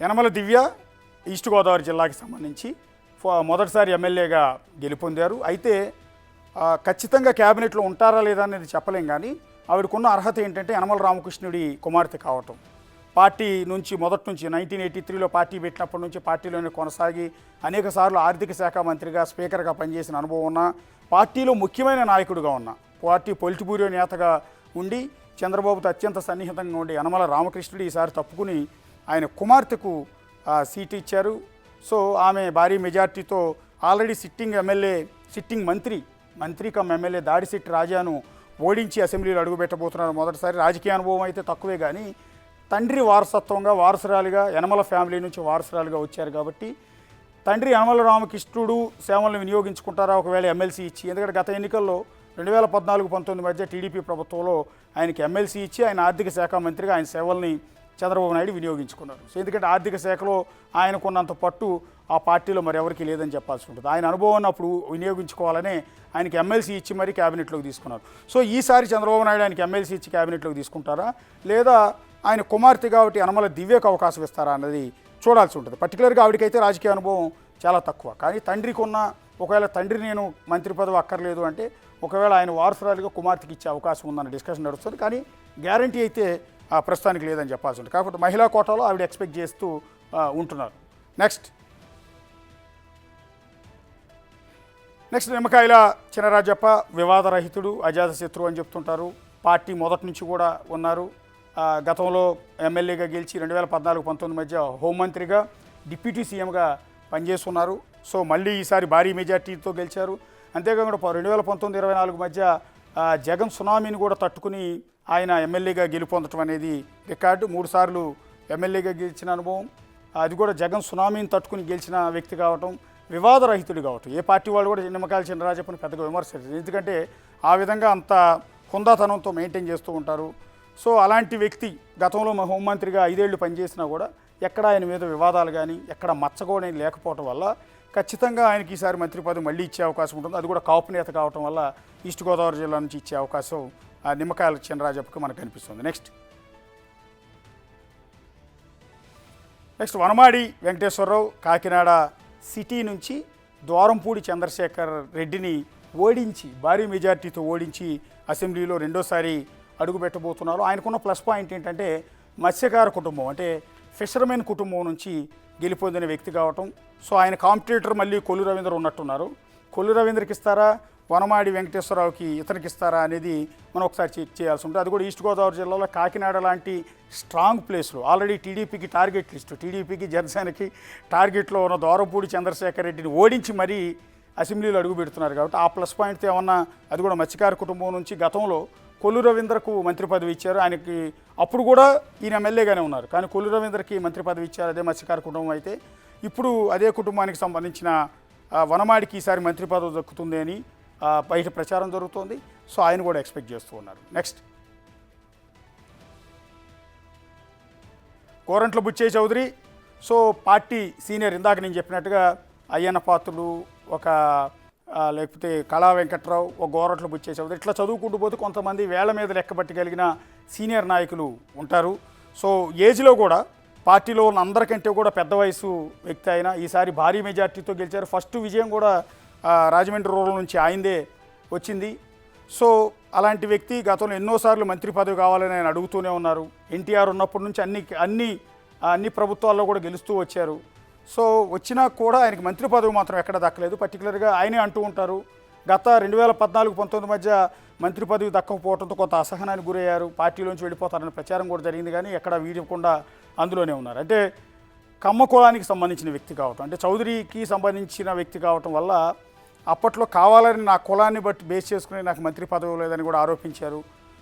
యనమల దివ్య east Godavari జిల్లాకి సంబంధించి మొదటిసారి ఎమ్మెల్యేగా గెలుపొందారు. అయితే ఖచ్చితంగా క్యాబినెట్లో ఉంటారా లేదా అనేది చెప్పలేం, కానీ ఆవిడకున్న అర్హత ఏంటంటే యనమల రామకృష్ణుడి కుమార్తె కావటం. పార్టీ నుంచి మొదటి నుంచి 1983లో పార్టీ పెట్టినప్పటి నుంచి పార్టీలోనే కొనసాగి అనేక సార్లు ఆర్థిక శాఖ మంత్రిగా, స్పీకర్గా పనిచేసిన అనుభవం ఉన్న, పార్టీలో ముఖ్యమైన నాయకుడిగా ఉన్న, పార్టీ పొలిట్ బ్యూరో నేతగా ఉండి చంద్రబాబుతో అత్యంత సన్నిహితంగా ఉండే యనమల రామకృష్ణుడు ఈసారి తప్పుకుని ఆయన కుమార్తెకు సీటు ఇచ్చారు. సో ఆమె భారీ మెజార్టీతో ఆల్రెడీ సిట్టింగ్ మంత్రి కమ్ ఎమ్మెల్యే దాడిశెట్టి రాజాను ఓడించి అసెంబ్లీలో అడుగుపెట్టబోతున్నారు. మొదటిసారి రాజకీయ అనుభవం అయితే తక్కువే, కానీ తండ్రి వారసురాలిగా యనమల ఫ్యామిలీ నుంచి వారసురాలిగా వచ్చారు కాబట్టి తండ్రి యనమల రామకృష్ణుడు సేవలను వినియోగించుకుంటారా ఒకవేళ ఎమ్మెల్సీ ఇచ్చి? ఎందుకంటే గత ఎన్నికల్లో 2014-19 మధ్య టీడీపీ ప్రభుత్వంలో ఆయనకి ఎమ్మెల్సీ ఇచ్చి ఆయన ఆర్థిక శాఖ మంత్రిగా ఆయన సేవల్ని చంద్రబాబు నాయుడు వినియోగించుకున్నారు. సో ఎందుకంటే ఆర్థిక శాఖలో ఆయనకున్నంత పట్టు ఆ పార్టీలో మరి ఎవరికి లేదని చెప్పాల్సి ఉంటుంది. ఆయన అనుభవాన్ని అప్పుడు వినియోగించుకోవాలనే ఆయనకి ఎమ్మెల్సీ ఇచ్చి మరీ క్యాబినెట్లోకి తీసుకున్నారు. సో ఈసారి చంద్రబాబు నాయుడు ఆయనకి ఎమ్మెల్సీ ఇచ్చి క్యాబినెట్లోకి తీసుకుంటారా, లేదా ఆయన కుమార్తె కాబట్టి యనమల దివ్యకు అవకాశం ఇస్తారా అన్నది చూడాల్సి ఉంటుంది. పర్టికులర్గా ఆవిడకైతే రాజకీయ అనుభవం చాలా తక్కువ, కానీ తండ్రికి ఉన్న, ఒకవేళ తండ్రి నేను మంత్రి పదవి అక్కర్లేదు అంటే ఒకవేళ ఆయన వారసురాలిగా కుమార్తెకి ఇచ్చే అవకాశం ఉందన్న డిస్కషన్ నడుస్తుంది, కానీ గ్యారంటీ అయితే ప్రస్తుతానికి లేదని చెప్పాల్సి ఉంటుంది. కాకపోతే మహిళా కోటాలో ఆవిడ ఎక్స్పెక్ట్ చేస్తూ ఉంటున్నారు. నెక్స్ట్ నిమ్మకాయల చినరాజప్ప వివాదరహితుడు, అజాతశత్రువు అని చెప్తుంటారు. పార్టీ మొదటి నుంచి కూడా ఉన్నారు. గతంలో ఎమ్మెల్యేగా గెలిచి 2014-19 మధ్య హోంమంత్రిగా, డిప్యూటీ సీఎంగా పనిచేస్తున్నారు. సో మళ్ళీ ఈసారి భారీ మెజార్టీతో గెలిచారు. అంతేకాకుండా 2019-24 మధ్య జగన్ సునామీని కూడా తట్టుకుని ఆయన ఎమ్మెల్యేగా గెలుపొందటం అనేది రికార్డు. 3 సార్లు ఎమ్మెల్యేగా గెలిచిన అనుభవం, అది కూడా జగన్ సునామీని తట్టుకుని గెలిచిన వ్యక్తి కావటం, వివాదరహితుడు కావటం. ఏ పార్టీ వాళ్ళు కూడా నిమ్మకాయల చినరాజప్పని పెద్దగా విమర్శించారు, ఎందుకంటే ఆ విధంగా అంత హుందాతనంతో మెయింటైన్ చేస్తూ ఉంటారు. సో అలాంటి వ్యక్తి గతంలో హోంమంత్రిగా 5 ఏళ్ళు పనిచేసినా కూడా ఎక్కడ ఆయన మీద వివాదాలు కానీ ఎక్కడ మచ్చగోడని లేకపోవటం వల్ల ఖచ్చితంగా ఆయనకి ఈసారి మంత్రి పదవి మళ్ళీ ఇచ్చే అవకాశం ఉంటుంది. అది కూడా కాపు నేత కావటం వల్ల ఈస్ట్ గోదావరి జిల్లా నుంచి ఇచ్చే అవకాశం నిమ్మకాయల చినరాజప్పకి మనకు కనిపిస్తుంది. నెక్స్ట్ వనమాడి వెంకటేశ్వరరావు కాకినాడ సిటీ నుంచి ద్వారంపూడి చంద్రశేఖర్ రెడ్డిని ఓడించి, భారీ మెజార్టీతో ఓడించి అసెంబ్లీలో రెండోసారి అడుగుపెట్టబోతున్నారు. ఆయనకున్న ప్లస్ పాయింట్ ఏంటంటే మత్స్యకార కుటుంబం, అంటే ఫిషర్మెన్ కుటుంబం నుంచి గెలిపొందిన వ్యక్తి కావటం. సో ఆయన కాంపిటీటర్ మళ్ళీ కొల్లు రవీంద్ర ఉన్నట్టున్నారు. కొల్లు రవీంద్రకి ఇస్తారా, వనమాడి వెంకటేశ్వరరావుకి ఇతనికి ఇస్తారా అనేది మనం ఒకసారి చెక్ చేయాల్సి ఉంటుంది. అది కూడా ఈస్ట్ గోదావరి జిల్లాలో కాకినాడ లాంటి స్ట్రాంగ్ ప్లేస్లో ఆల్రెడీ టీడీపీకి టార్గెట్ లిస్టు, టీడీపీకి జనసేనకి టార్గెట్లో ఉన్న ద్వారంపూడి చంద్రశేఖర్ రెడ్డిని ఓడించి మరీ అసెంబ్లీలో అడుగు పెడుతున్నారు కాబట్టి ఆ ప్లస్ పాయింట్తో ఏమన్నా, అది కూడా మత్స్యకార కుటుంబం నుంచి గతంలో కొల్లు రవీంద్రకు మంత్రి పదవి ఇచ్చారు. ఆయనకి అప్పుడు కూడా ఈయన ఎమ్మెల్యేగానే ఉన్నారు, కానీ కొల్లు రవీంద్రకి మంత్రి పదవి ఇచ్చారు, అదే మత్స్యకార కుటుంబం అయితే. ఇప్పుడు అదే కుటుంబానికి సంబంధించిన వనమాడికి ఈసారి మంత్రి పదవి దక్కుతుంది అని బయట ప్రచారం జరుగుతోంది. సో ఆయన కూడా ఎక్స్పెక్ట్ చేస్తూ ఉన్నారు. Next Korantla Butchaiah Chowdary. So party senior, ఇందాక నేను చెప్పినట్టుగా అయ్యన్న పాత్రుడు, ఒక లేకపోతే కళా వెంకట్రావు, ఒక గోరంట్ల బుచ్చయ్య చౌదరి, ఇట్లా చదువుకుంటూ పోతే కొంతమంది వేళ్ల మీద లెక్కబట్టగలిగిన సీనియర్ నాయకులు ఉంటారు. సో ఏజ్లో కూడా పార్టీలో ఉన్న అందరికంటే కూడా పెద్ద వయసు వ్యక్తి అయినా ఈసారి భారీ మెజార్టీతో గెలిచారు. ఫస్ట్ విజయం కూడా రాజమండ్రి రూరల్ నుంచి ఆయనదే వచ్చింది. సో అలాంటి వ్యక్తి గతంలో ఎన్నోసార్లు మంత్రి పదవి కావాలని ఆయన అడుగుతూనే ఉన్నారు. ఎన్టీఆర్ ఉన్నప్పటి నుంచి అన్ని ప్రభుత్వాల్లో కూడా గెలుస్తూ వచ్చారు. సో వచ్చినా కూడా ఆయనకి మంత్రి పదవి మాత్రం ఎక్కడ దక్కలేదు. పర్టికులర్గా ఆయనే అంటూ ఉంటారు, గత 2014-19 మధ్య మంత్రి పదవి దక్కకపోవడంతో కొంత అసహనానికి గురయ్యారు, పార్టీలోంచి వెళ్ళిపోతారని ప్రచారం కూడా జరిగింది, కానీ ఎక్కడ వీడకుండా అందులోనే ఉన్నారు. అంటే కమ్మ కులానికి సంబంధించిన వ్యక్తి కావటం, అంటే చౌదరికి సంబంధించిన వ్యక్తి కావటం వల్ల అప్పట్లో కావాలని నా కులాన్ని బట్టి బేస్ చేసుకుని నాకు మంత్రి పదవి లేదని కూడా ఆరోపించారు.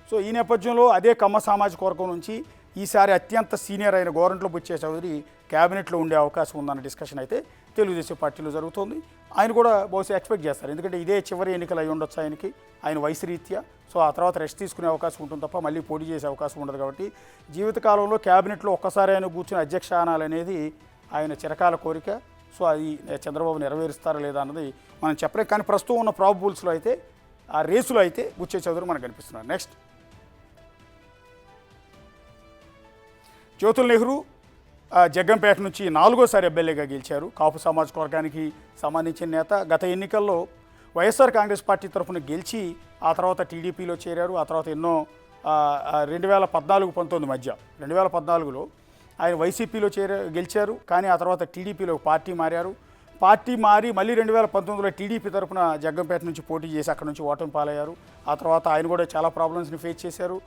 సో ఈ నేపథ్యంలో అదే కమ్మ సామాజిక వర్గం నుంచి ఈసారి అత్యంత సీనియర్ అయిన గోరంట్ల బుచ్చయ్య చౌదరి క్యాబినెట్లో ఉండే అవకాశం ఉందన్న డిస్కషన్ అయితే తెలుగుదేశం పార్టీలో జరుగుతోంది. ఆయన కూడా బహుశా ఎక్స్పెక్ట్ చేస్తారు, ఎందుకంటే ఇదే చివరి ఎన్నికలు అయి ఉండొచ్చు ఆయనకి, ఆయన వయసు రీత్యా. సో ఆ తర్వాత రెస్ట్ తీసుకునే అవకాశం ఉంటుంది తప్ప మళ్ళీ పోటీ చేసే అవకాశం ఉండదు. కాబట్టి జీవితకాలంలో క్యాబినెట్లో ఒక్కసారి ఆయన కూర్చుని అధ్యక్ష అనాలనేది ఆయన చిరకాల కోరిక. సో అది చంద్రబాబు నెరవేరుస్తారా లేదా అన్నది మనం చెప్పలేం, కానీ ప్రస్తుతం ఉన్న ప్రాబబుల్స్లో అయితే ఆ రేసులో అయితే బుచ్చయ్య చౌదరి మనకు కనిపిస్తున్నారు. నెక్స్ట్, జ్యోతుల్ నెహ్రూ జగ్గంపేట నుంచి 4గోసారి ఎమ్మెల్యేగా గెలిచారు. కాపు సామాజిక వర్గానికి సంబంధించిన నేత. గత ఎన్నికల్లో వైఎస్ఆర్ కాంగ్రెస్ పార్టీ తరఫున గెలిచి ఆ తర్వాత టీడీపీలో చేరారు. ఆ తర్వాత ఎన్నో 2014-19 మధ్య 2014లో ఆయన వైసీపీలో గెలిచారు. కానీ ఆ తర్వాత టీడీపీలో పార్టీ మారారు. పార్టీ మారి మళ్ళీ 2019లో టీడీపీ తరఫున జగ్గంపేట నుంచి పోటీ చేసి అక్కడ నుంచి ఓటమి పాలయ్యారు. ఆ తర్వాత ఆయన కూడా చాలా ప్రాబ్లమ్స్ని ఫేస్ చేశారు.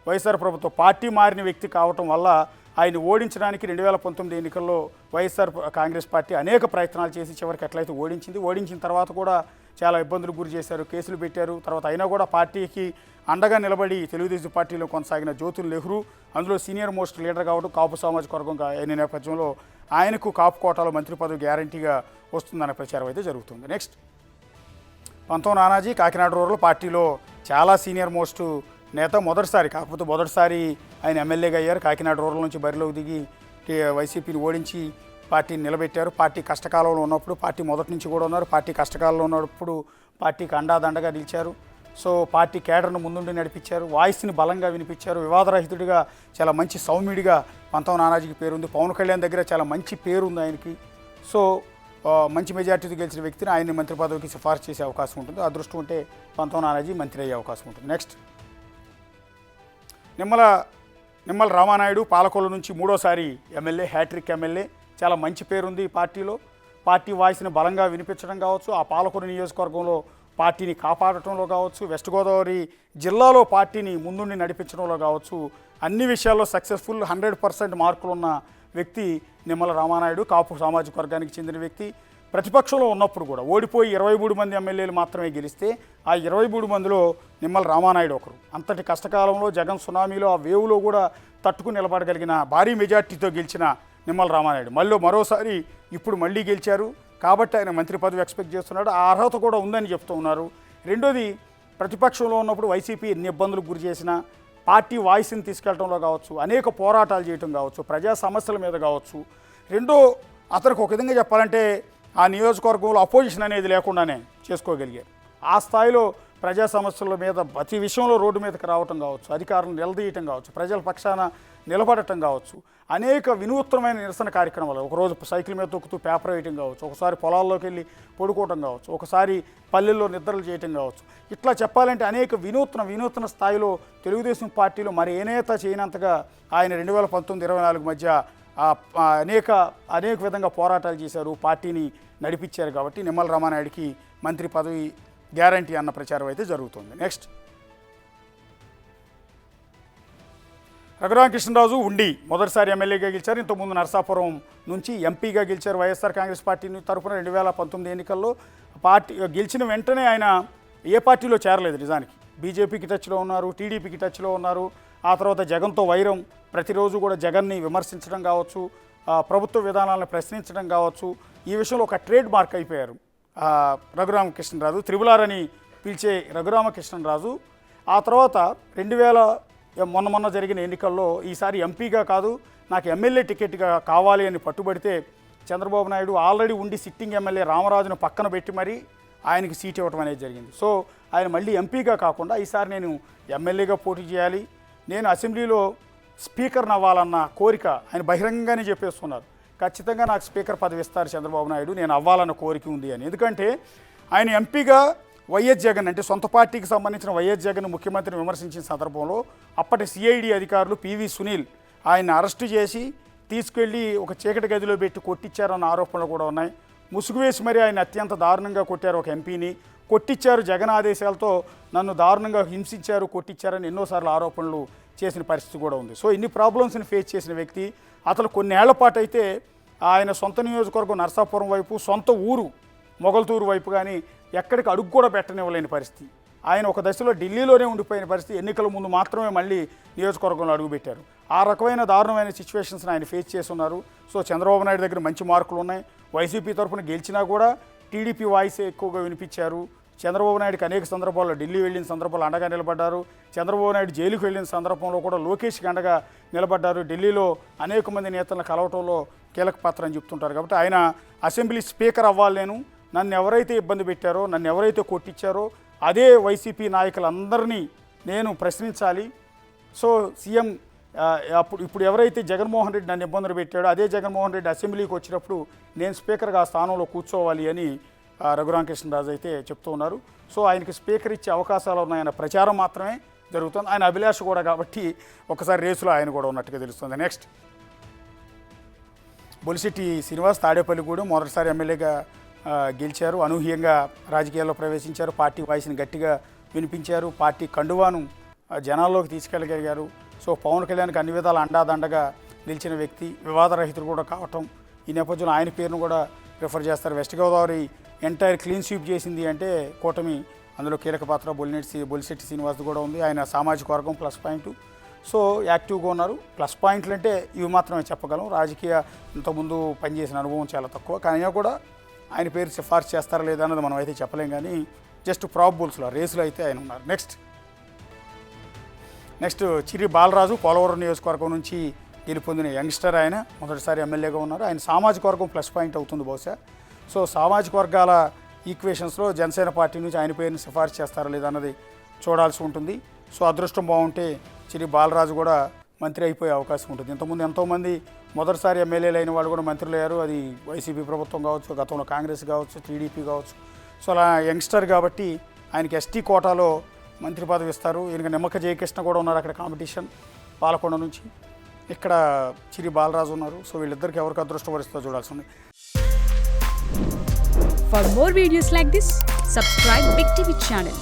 వైఎస్ఆర్ ప్రభుత్వం పార్టీ మారిన వ్యక్తి కావటం వల్ల ఆయన ఓడించడానికి 2019 ఎన్నికల్లో వైఎస్ఆర్ కాంగ్రెస్ పార్టీ అనేక ప్రయత్నాలు చేసి చివరికి ఎట్లయితే ఓడించిన తర్వాత కూడా చాలా ఇబ్బందులకు గురి చేశారు, కేసులు పెట్టారు. తర్వాత అయినా కూడా పార్టీకి అండగా నిలబడి తెలుగుదేశం పార్టీలో కొనసాగిన జ్యోతుల్ నెహ్రూ అందులో సీనియర్ మోస్ట్ లీడర్ కావడం కాపు సామాజిక వర్గం అయిన నేపథ్యంలో ఆయనకు కాపు కోటాలో మంత్రి పదవి గ్యారంటీగా వస్తుందనే ప్రచారం అయితే జరుగుతుంది. నెక్స్ట్ పంతం నానాజీ కాకినాడ రూరల్ పార్టీలో చాలా సీనియర్ మోస్ట్ నేత. మొదటిసారి ఆయన ఎమ్మెల్యేగా అయ్యారు. కాకినాడ రూరల్ నుంచి బరిలోకి దిగి వైసీపీని ఓడించి పార్టీని నిలబెట్టారు. పార్టీ కష్టకాలంలో ఉన్నప్పుడు పార్టీ మొదటి నుంచి కూడా ఉన్నారు. పార్టీ కష్టకాలంలో ఉన్నప్పుడు పార్టీకి అండాదండగా నిలిచారు. సో పార్టీ కేడర్ను ముందుండి నడిపించారు. వాయిస్ని బలంగా వినిపించారు. వివాదరహితుడిగా చాలా మంచి సౌమ్యుడిగా పంతం నానాజీకి పేరుంది. పవన్ కళ్యాణ్ దగ్గర చాలా మంచి పేరుంది ఆయనకి. సో మంచి మెజార్టీతో గెలిచిన వ్యక్తిని ఆయన్ని మంత్రి పదవికి సిఫార్సు చేసే అవకాశం ఉంటుంది. అదృష్టం ఉంటే పంతం నానాజీ మంత్రి అయ్యే అవకాశం ఉంటుంది. నెక్స్ట్ నిమ్మల రామానాయుడు పాలకొల్లు నుంచి 3వసారి ఎమ్మెల్యే, హ్యాట్రిక్ ఎమ్మెల్యే. చాలా మంచి పేరుంది పార్టీలో. పార్టీ వాయిస్ని బలంగా వినిపించడం కావచ్చు, ఆ పాలకొల్లు నియోజకవర్గంలో పార్టీని కాపాడటంలో కావచ్చు, వెస్ట్ గోదావరి జిల్లాలో పార్టీని ముందుండి నడిపించడంలో కావచ్చు, అన్ని విషయాల్లో సక్సెస్ఫుల్ 100% మార్కులున్న వ్యక్తి నిమ్మల రామానాయుడు. కాపు సామాజిక వర్గానికి చెందిన వ్యక్తి. ప్రతిపక్షంలో ఉన్నప్పుడు కూడా ఓడిపోయి 23 మంది ఎమ్మెల్యేలు మాత్రమే గెలిస్తే ఆ 23 మందిలో నిమ్మల రామానాయుడు ఒకరు. అంతటి కష్టకాలంలో జగన్ సునామీలో ఆ వేవ్లో కూడా తట్టుకుని నిలబడగలిగిన భారీ మెజార్టీతో గెలిచిన నిమ్మల రామానాయుడు మరోసారి ఇప్పుడు మళ్ళీ గెలిచారు కాబట్టి ఆయన మంత్రి పదవి ఎక్స్పెక్ట్ చేస్తున్నాడు. ఆ అర్హత కూడా ఉందని చెప్తూ ఉన్నారు. రెండోది, ప్రతిపక్షంలో ఉన్నప్పుడు వైసీపీ ఎన్ని ఇబ్బందులకు గురి చేసినా పార్టీ వాయిస్ని తీసుకెళ్లడంలో కావచ్చు, అనేక పోరాటాలు చేయటం కావచ్చు, ప్రజా సమస్యల మీద కావచ్చు. అతనికి ఒక విధంగా చెప్పాలంటే ఆ నియోజకవర్గంలో అపోజిషన్ అనేది లేకుండానే చేసుకోగలిగారు. ఆ స్థాయిలో ప్రజా సమస్యల మీద ప్రతి విషయంలో రోడ్డు మీదకి రావటం కావచ్చు, అధికారులను నిలదీయటం కావచ్చు, ప్రజల పక్షాన నిలబడటం కావచ్చు, అనేక వినూత్నమైన నిరసన కార్యక్రమాలు. ఒకరోజు సైకిల్ మీద తొక్కుతూ పేపర్ వేయటం కావచ్చు, ఒకసారి పొలాల్లోకి వెళ్ళి పడుకోవటం కావచ్చు, ఒకసారి పల్లెల్లో నిద్రలు చేయటం కావచ్చు. ఇట్లా చెప్పాలంటే అనేక వినూత్న స్థాయిలో తెలుగుదేశం పార్టీలో మరి ఏ నేత చేయనంతగా ఆయన 2019-24 మధ్య అనేక విధంగా పోరాటాలు చేశారు, పార్టీని నడిపించారు. కాబట్టి నిమ్మల రామానాయుడికి మంత్రి పదవి గ్యారంటీ అన్న ప్రచారం అయితే జరుగుతుంది. నెక్స్ట్ రఘురామకృష్ణరాజు ఉండి మొదటిసారి ఎమ్మెల్యేగా గెలిచారు. ఇంతకుముందు నరసాపురం నుంచి ఎంపీగా గెలిచారు వైఎస్ఆర్ కాంగ్రెస్ పార్టీ తరఫున 2019 ఎన్నికల్లో. పార్టీ గెలిచిన వెంటనే ఆయన ఏ పార్టీలో చేరలేదు. నిజానికి బీజేపీకి టచ్లో ఉన్నారు, టీడీపీకి టచ్లో ఉన్నారు. ఆ తర్వాత జగన్తో వైరం, ప్రతిరోజు కూడా జగన్ని విమర్శించడం కావచ్చు, ప్రభుత్వ విధానాలను ప్రశ్నించడం కావచ్చు, ఈ విషయంలో ఒక ట్రేడ్ మార్క్ అయిపోయారు రఘురామకృష్ణరాజు. త్రిబులార్ అని పిలిచే రఘురామకృష్ణరాజు ఆ తర్వాత మొన్న జరిగిన ఎన్నికల్లో ఈసారి ఎంపీగా కాదు, నాకు ఎమ్మెల్యే టికెట్గా కావాలి అని పట్టుబడితే చంద్రబాబు నాయుడు ఆల్రెడీ ఉండి సిట్టింగ్ ఎమ్మెల్యే రామరాజును పక్కన పెట్టి మరీ ఆయనకి సీట్ ఇవ్వడం అనేది జరిగింది. సో ఆయన మళ్ళీ ఎంపీగా కాకుండా ఈసారి నేను ఎమ్మెల్యేగా పోటీ చేయాలి, నేను అసెంబ్లీలో స్పీకర్ని అవ్వాలన్న కోరిక ఆయన బహిరంగంగానే చెప్పేస్తున్నారు. ఖచ్చితంగా నాకు స్పీకర్ పదవి ఇస్తారు చంద్రబాబు నాయుడు, నేను అవ్వాలన్న కోరిక ఉంది అని. ఎందుకంటే ఆయన ఎంపీగా వైఎస్ జగన్ అంటే సొంత పార్టీకి సంబంధించిన వైఎస్ జగన్ ముఖ్యమంత్రిని విమర్శించిన సందర్భంలో అప్పటి సిఐడి అధికారులు పివి సునీల్ ఆయన అరెస్టు చేసి తీసుకెళ్ళి ఒక చీకటి గదిలో పెట్టి కొట్టించారన్న ఆరోపణలు కూడా ఉన్నాయి. ముసుగు వేసి మరీ ఆయన అత్యంత దారుణంగా కొట్టారు. ఒక ఎంపీని కొట్టించారు, జగన్ ఆదేశాలతో నన్ను దారుణంగా హింసించారు, కొట్టించారని ఎన్నోసార్లు ఆరోపణలు చేసిన పరిస్థితి కూడా ఉంది. సో ఇన్ని ప్రాబ్లమ్స్ని ఫేస్ చేసిన వ్యక్తి అతను కొన్నేళ్ల పాటు అయితే ఆయన సొంత నియోజకవర్గం నరసాపురం వైపు, సొంత ఊరు మొగల్తూరు వైపు కానీ ఎక్కడికి అడుగు కూడా పెట్టనివ్వలేని పరిస్థితి. ఆయన ఒక దశలో ఢిల్లీలోనే ఉండిపోయిన పరిస్థితి. ఎన్నికల ముందు మాత్రమే మళ్ళీ నియోజకవర్గంలో అడుగుపెట్టారు. ఆ రకమైన దారుణమైన సిచ్యువేషన్స్ని ఆయన ఫేస్ చేస్తున్నారు. సో చంద్రబాబు నాయుడు దగ్గర మంచి మార్కులు ఉన్నాయి. వైసీపీ తరఫున గెలిచినా కూడా టీడీపీ వాయిస్ ఎక్కువగా వినిపించారు. చంద్రబాబు నాయుడుకి అనేక సందర్భాల్లో ఢిల్లీ వెళ్ళిన సందర్భాలు అండగా నిలబడ్డారు. చంద్రబాబు నాయుడు జైలుకు వెళ్ళిన సందర్భంలో కూడా లోకేష్కి అండగా నిలబడ్డారు. ఢిల్లీలో అనేక మంది నేతలను కలవటంలో కీలక పాత్ర అని చెప్తుంటారు. కాబట్టి ఆయన అసెంబ్లీ స్పీకర్ అవ్వాలి, నన్ను ఎవరైతే ఇబ్బంది పెట్టారో, నన్ను ఎవరైతే కొట్టించారో అదే వైసీపీ నాయకులందరినీ నేను ప్రశ్నించాలి. సో సీఎం ఇప్పుడు ఎవరైతే జగన్మోహన్ రెడ్డి నన్ను ఇబ్బందులు పెట్టాడో అదే జగన్మోహన్ రెడ్డి అసెంబ్లీకి వచ్చినప్పుడు నేను స్పీకర్గా ఆ స్థానంలో కూర్చోవాలి అని రఘురామకృష్ణరాజు అయితే చెప్తూ ఉన్నారు. సో ఆయనకి స్పీకర్ ఇచ్చే అవకాశాలు ఉన్నాయన్న ప్రచారం మాత్రమే జరుగుతుంది. ఆయన అభిలాష కూడా కాబట్టి ఒకసారి రేసులో ఆయన కూడా ఉన్నట్టుగా తెలుస్తుంది. నెక్స్ట్ బొలిశెట్టి శ్రీనివాస్ తాడేపల్లిగూడెం మొదటిసారి ఎమ్మెల్యేగా గెలిచారు. అనూహ్యంగా రాజకీయాల్లో ప్రవేశించారు. పార్టీ వాయిస్ని గట్టిగా వినిపించారు. పార్టీ కండువాను జనాల్లోకి తీసుకెళ్ళగలిగారు. సో పవన్ కళ్యాణ్కి అన్ని విధాలు అండాదండగా నిలిచిన వ్యక్తి, వివాదరహితుడు కూడా కావటం. ఈ నేపథ్యంలో ఆయన పేరును కూడా ప్రిఫర్ చేస్తారు. West Godavari entire clean sweep చేసింది అంటే కూటమి, అందులో కీలక పాత్ర బొలిశెట్టి శ్రీనివాస్ కూడా ఉంది. ఆయన సామాజిక వర్గం ప్లస్ పాయింట్. సో యాక్టివ్గా ఉన్నారు. ప్లస్ పాయింట్లు అంటే ఇవి మాత్రమే చెప్పగలం. రాజకీయ ఇంతకుముందు పనిచేసిన అనుభవం చాలా తక్కువ, కానీ కూడా ఆయన పేరు సిఫార్సు చేస్తారా లేదా అన్నది మనం అయితే చెప్పలేం, కానీ జస్ట్ ప్రాబబుల్స్లో రేసులో అయితే ఆయన ఉన్నారు. నెక్స్ట్ చిరి బాలరాజు పోలవరం నియోజకవర్గం నుంచి గెలుపొందిన యంగ్స్టర్. ఆయన మొదటిసారి ఎమ్మెల్యేగా ఉన్నారు. ఆయన సామాజిక వర్గం ప్లస్ పాయింట్ అవుతుంది బహుశా. సో సామాజిక వర్గాల ఈక్వేషన్స్లో జనసేన పార్టీ నుంచి ఆయన పేరుని సిఫార్సు చేస్తారా లేదా అన్నది చూడాల్సి ఉంటుంది. సో అదృష్టం బాగుంటే చిరి బాలరాజు కూడా మంత్రి అయిపోయే అవకాశం ఉంటుంది. ఇంతకుముందు ఎంతోమంది మొదటిసారి ఎమ్మెల్యేలు అయిన వాళ్ళు కూడా మంత్రులు అయ్యారు. అది వైసీపీ ప్రభుత్వం కావచ్చు, గతంలో కాంగ్రెస్ కావచ్చు, టీడీపీ కావచ్చు. సో అలా యంగ్స్టర్ కాబట్టి ఆయనకి ఎస్టీ కోటాలో మంత్రి పదవి ఇస్తారు. ఈయనకి నిమ్మక జయకృష్ణ కూడా ఉన్నారు అక్కడ కాంపిటీషన్ పాలకొండ నుంచి. ఇక్కడ చిరి బాలరాజు ఉన్నారు. సో వీళ్ళిద్దరికి ఎవరికి అదృష్టం వరిస్తుందో చూడాల్సి ఉంది. For more videos like this, subscribe Big TV channel.